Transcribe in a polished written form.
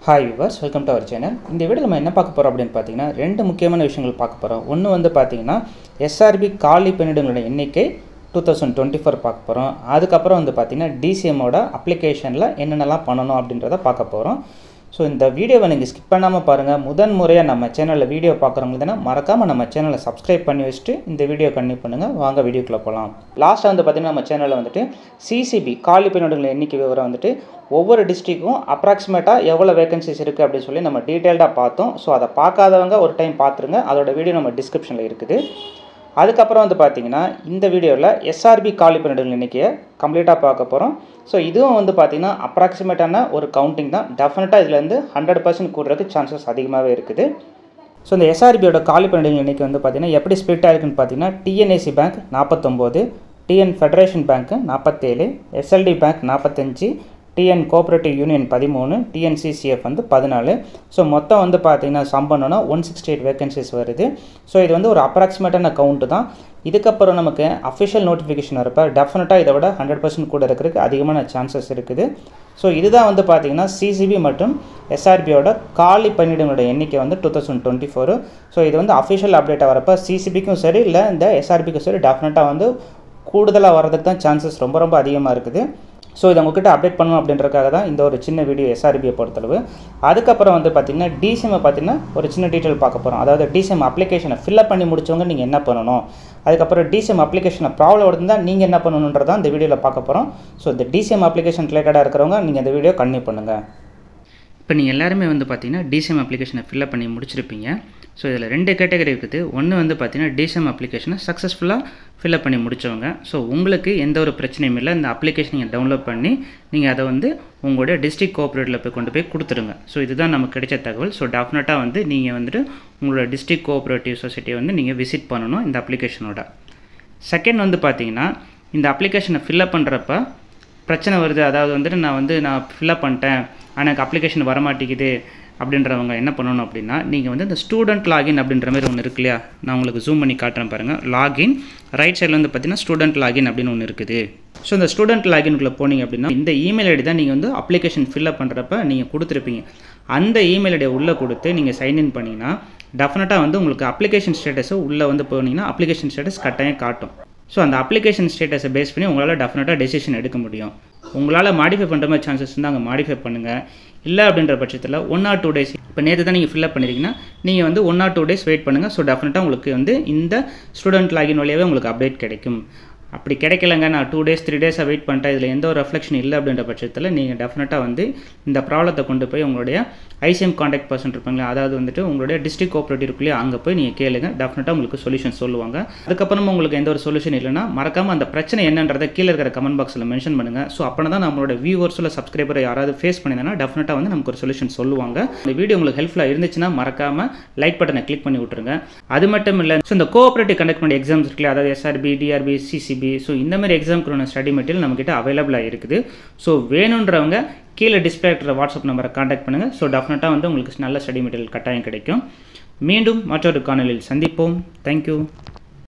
Hi viewers, welcome to our channel. இந்த வீடியோல நம்ம என்ன பார்க்க போறோம் அப்படினு பாத்தீங்கன்னா ரெண்டு முக்கியமான விஷயங்கள் பார்க்க போறோம். ஒன்னு வந்து பாத்தீங்கன்னா SRB காலி பணியிடங்களோட எண்ணிக்கை 2024 பார்க்க போறோம். அதுக்கு அப்புறம் வந்து பாத்தீங்கன்னா DCM ஓட அப்ளிகேஷன்ல என்னென்னலாம் பண்ணனும் அப்படின்றத பார்க்க போறோம். So இந்த வீடியோவை நீங்க ஸ்கிப் பண்ணாம பாருங்க. முதன் முறையா நம்ம சேனல்ல வீடியோ பார்க்கறவங்கன்னா மறக்காம நம்ம சேனலை Subscribe பண்ணி வச்சிட்டு இந்த வீடியோ கண்டினியூ பண்ணுங்க. வாங்க வீடியோக்குள்ள போலாம். லாஸ்ட் வந்து பாத்தீங்கன்னா நம்ம சேனல்ல வந்துட்டு CCB காலி பணியிடங்களோட எண்ணிக்கை விவரம் வந்துட்டு ஒவ்வொரு டிஸ்ட்ரிக்ட்க்கும் அப்ராக்ஸிமேட்டா எவ்வளவு வேகன்சிஸ் இருக்கு அப்படி சொல்லி நம்ம டீடைலா பார்த்தோம். சோ அத பார்க்காதவங்க ஒரு டைம் பாத்துருங்க. அதோட வீடியோ நம்ம டிஸ்கிரிப்ஷன்ல இருக்குது. அதுக்கு அப்புறம் வந்து பாத்தீங்கன்னா இந்த வீடியோல SRB காலி பணியிடங்கள் எண்ணிக்கையை கம்ப்ளீட்டா பார்க்க போறோம். சோ இதுவும் வந்து பாத்தீங்கன்னா அப்ராக்ஸிமேட்டான ஒரு கவுண்டிங் தான். டெஃபினட்டா இதுல இருந்து 100% கூடுறதுக்கு சான்சஸ் அதிகமாவே இருக்குது. சோ இந்த SRB ஓட காலி பணியிடங்கள் எண்ணிக்கை வந்து பாத்தீங்கன்னா எப்படி ஸ்ப்ளிட் ஆயிருக்குன்னு பாத்தீங்கன்னா TNAC bank 49, TN federation bank 47, SLD bank 45, TN cooperative union 13, TNCCF வந்து 14. ஸோ மொத்தம் வந்து பார்த்தீங்கன்னா சம் பண்ணோன்னா 168 வேகன்சிஸ் வருது. ஸோ இது வந்து ஒரு அப்ராக்சிமேட்டான கவுண்ட்டு தான். இதுக்கப்புறம் நமக்கு அஃபிஷியல் நோட்டிஃபிகேஷன் வரப்போ டெஃபினட்டாக இதை விட 100% கூட இருக்கிறதுக்கு அதிகமான சான்சஸ் இருக்குது. ஸோ இதுதான் வந்து பார்த்தீங்கன்னா CCB மற்றும் SRBயோட காலி பணியிடங்களோட எண்ணிக்கை வந்து 2024. ஸோ இது வந்து அஃபிஷியல் அப்டேட்டாக வரப்போ CCBக்கும் சரி இல்லை இந்த SRBக்கும் சரி டெஃபினட்டாக வந்து கூடுதலாக வரதுக்கு தான் சான்சஸ் ரொம்ப அதிகமாக இருக்குது. ஸோ இதை உங்ககிட்ட அப்டேட் பண்ணணும் அப்படின்றதுக்காக தான் இந்த ஒரு சின்ன வீடியோ SRBயை பொறுத்தளவு. அதுக்கப்புறம் வந்து பார்த்தீங்கன்னா DCMை பார்த்தீங்கன்னா ஒரு சின்ன டீட்டெயில் பார்க்க போகிறோம். அதாவது DCM அப்ளிகேஷனை ஃபில்அப் பண்ணி முடிச்சவங்க நீங்கள் என்ன பண்ணணும், அதுக்கப்புறம் DCM அப்ளிகேஷனை ப்ராப்ளம் இருந்தால் நீங்கள் என்ன பண்ணணுன்றதான் இந்த வீடியோவில் பார்க்க போகிறோம். ஸோ இந்த DCM அப்ளிகேஷன் ரிலேட்டடாக இருக்கிறவங்க நீங்கள் இந்த வீடியோ கண்டினியூ பண்ணுங்கள். இப்போ நீங்கள் எல்லாருமே வந்து பார்த்தீங்கன்னா DCM அப்ளிகேஷனை ஃபில்அப் பண்ணி முடிச்சிருப்பீங்க. ஸோ இதில் ரெண்டு கேட்டகரி இருக்குது. ஒன்று வந்து பார்த்தீங்கன்னா DCM அப்ளிகேஷனை சக்ஸஸ்ஃபுல்லாக ஃபில்அப் பண்ணி முடித்தவங்க. ஸோ உங்களுக்கு எந்த ஒரு பிரச்சனையும் இல்லை. இந்த அப்ளிகேஷன் நீங்கள் டவுன்லோட் பண்ணி நீங்கள் அதை வந்து உங்களுடைய டிஸ்ட்ரிக்ட் கோஆப்ரேட்டிவில் போய் கொண்டு போய் கொடுத்துருங்க. ஸோ இதுதான் நமக்கு கிடைச்ச தகவல். ஸோ டெஃபினட்டாக வந்து நீங்கள் வந்துட்டு உங்களோட டிஸ்ட்ரிக்ட் கோஆப்ரேட்டிவ் சொசைட்டியை வந்து நீங்கள் விசிட் பண்ணணும் இந்த அப்ளிகேஷனோட. செகண்ட் வந்து பார்த்தீங்கன்னா இந்த அப்ளிகேஷனை ஃபில்அப் பண்ணுறப்ப பிரச்சனை வருது. அதாவது வந்துட்டு நான் ஃபில்அப் பண்ணிட்டேன் ஆனால் எனக்கு அப்ளிகேஷன் வரமாட்டேங்குது அப்படின்றவங்க என்ன பண்ணணும் அப்படின்னா நீங்கள் வந்து இந்த ஸ்டூடெண்ட் லாகின் அப்படின்ற மாதிரி ஒன்று இருக்கு இல்லையா, நான் உங்களுக்கு ஜூம் பண்ணி காட்டுறேன் பாருங்கள். லாகின் ரைட் சைடில் வந்து பார்த்தீங்கன்னா ஸ்டூடெண்ட் லாகின் அப்படின்னு ஒன்று இருக்குது. ஸோ இந்த ஸ்டூடெண்ட் லாகின்குள்ளே போனீங்க அப்படின்னா இந்த இமெயில் ஐடி தான் நீங்கள் வந்து அப்ளிகேஷன் ஃபில்அப் பண்ணுறப்ப நீங்கள் கொடுத்துருப்பீங்க. அந்த இமெயில் ஐடியை உள்ளே கொடுத்து நீங்கள் சைன்இன் பண்ணிங்கன்னா டெஃபினட்டாக வந்து உங்களுக்கு அப்ளிகேஷன் ஸ்டேட்டஸை உள்ளே வந்து போனீங்கன்னா அப்ளிகேஷன் ஸ்டேட்டஸ் கட்டாயம் காட்டும். ஸோ அந்த அப்ளிகேஷன் ஸ்டேட்டஸை பேஸ் பண்ணி உங்களால் டெஃபினட்டாக டெசிஷன் எடுக்க முடியும். உங்களால் மாடிஃபை பண்ணுற மாதிரி சான்சஸ் இருந்தால் அங்கே மாடிஃபை பண்ணுங்கள். இல்லை அப்படின்ற பட்சத்தில் 1 or 2 days இப்போ நேற்று தான் நீங்கள் ஃபில்அப் பண்ணியிருக்கீங்கன்னா நீங்கள் வந்து 1 or 2 days வெயிட் பண்ணுங்கள். ஸோ டெஃபினட்டாக உங்களுக்கு வந்து இந்த ஸ்டூடெண்ட் லாகின் வழியாகவே உங்களுக்கு அப்டேட் கிடைக்கும். அப்படி கிடைக்கலங்க நான் 2 days 3 days வெயிட் பண்ணிட்டேன் இதில் எந்த ஒரு ரெஃப்ளெக்ஷன் இல்லை அப்படின்ற பட்சத்தில் நீங்கள் டெஃபினட்டாக வந்து இந்த ப்ராப்ளத்தை கொண்டு போய் உங்களுடைய ICM கான்டாக்ட் பர்சன் இருப்பாங்களா, அதாவது வந்துட்டு உங்களுடைய டிஸ்ட்ரிக்ட் கோஆப்ரேட்டிவ் இருக்குல்லையே அங்கே போய் நீங்கள் கேளுங்க. டெஃபினட்டாக உங்களுக்கு சொல்யூஷன் சொல்லுவாங்க. அதுக்கப்புறமா உங்களுக்கு எந்த ஒரு சொல்யூஷன் இல்லைன்னா மறக்காமல் அந்த பிரச்சனை என்னன்றதை கீழே இருக்கிற கமெண்ட் பாக்ஸில் மென்ஷன் பண்ணுங்கள். ஸோ அப்போ தான் நம்மளோட வியூவர்ஸில் சப்ஸ்கிரைபர் யாராவது ஃபேஸ் பண்ணியிருந்தா டெஃபினட்டாக வந்து நமக்கு ஒரு சொல்யூஷன் சொல்லுவாங்க. இந்த வீடியோ உங்களுக்கு ஹெல்ப்ஃபுல்லாக இருந்துச்சுன்னா மறக்காமல் லைக் பட்டனை கிளிக் பண்ணி விட்டுருங்க. அது மட்டும் இல்லை, ஸோ இந்த கோஆப்ரேட்டிவ் கண்டக்ட் பண்ண எக்ஸாம்ஸ் இருக்குல்லையா, அதாவது SRB, DRB, CCB, ஸோ இந்த மாதிரி எக்ஸாம்க்கு ஸ்டடி மெட்டீரியல் நம்மகிட்ட அவைலபிளாக இருக்குது. ஸோ வேணுன்றவங்க கீழே டிஸ்பிளே இருக்கிற வாட்ஸ்அப் நம்பரை காண்டாக்ட் பண்ணுங்கள். ஸோ டெஃபினட்டாக வந்து உங்களுக்கு நல்ல ஸ்டடி மெட்டீரியல் கட்டாயம் கிடைக்கும். மீண்டும் மற்றொரு காணொலியில் சந்திப்போம். தேங்க்யூ.